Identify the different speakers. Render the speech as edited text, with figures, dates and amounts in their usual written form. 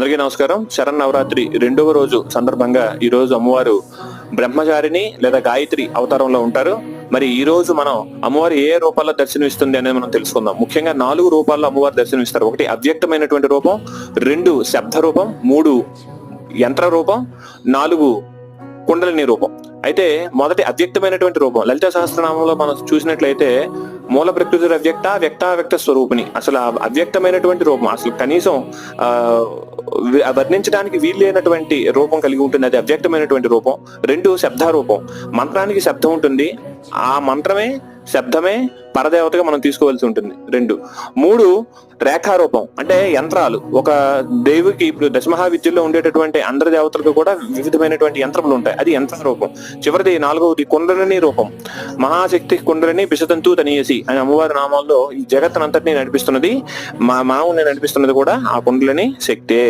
Speaker 1: అందరికీ నమస్కారం. శరన్నవరాత్రి 2వ రోజు సందర్భంగా ఈ రోజు అమ్మవారు బ్రహ్మచారిణి లేదా గాయత్రి అవతారంలో ఉంటారు. మరి ఈ రోజు మనం అమ్మవారు ఏ రూపాల్లో దర్శనమిస్తుంది అనేది మనం తెలుసుకుందాం. ముఖ్యంగా 4 రూపాల్లో అమ్మవారు దర్శనమిస్తారు. 1 అవ్యక్తమైనటువంటి రూపం, 2 శబ్ద రూపం, 3 యంత్ర రూపం, 4 కుండలిని రూపం. అయితే మొదటి అవ్యక్తమైనటువంటి రూపం లలిత సహస్రనామంలో మనం చూసినట్లయితే మూల ప్రకృతి అవ్యక్త, వ్యక్తావ్యక్త స్వరూపిణి. అసలు అవ్యక్తమైనటువంటి రూపం, అసలు కనీసం వర్ణించడానికి వీల్లేనటువంటి రూపం కలిగి ఉంటుంది. అది అవ్యక్తమైనటువంటి రూపం. 2 శబ్ద రూపం, మంత్రానికి శబ్దం ఉంటుంది. ఆ మంత్రమే శబ్దమే పరదేవతగా మనం తీసుకోవాల్సి ఉంటుంది. 2 3 రేఖారూపం, అంటే యంత్రాలు. ఒక దేవికి ఇప్పుడు దశమహావిద్యల్లో ఉండేటటువంటి అందరి దేవతలకు కూడా వివిధమైనటువంటి యంత్రములు ఉంటాయి. అది యంత్ర రూపం. చివరిది 4వది కుండలిని రూపం. మహాశక్తి కుండలిని బిసతంతు తనీయసి అని అమ్మవారి నామాల్లో ఈ జగత్తునంతటినీ నడిపిస్తున్నది, మానవుని నడిపిస్తున్నది కూడా ఆ కుండలిని శక్తే.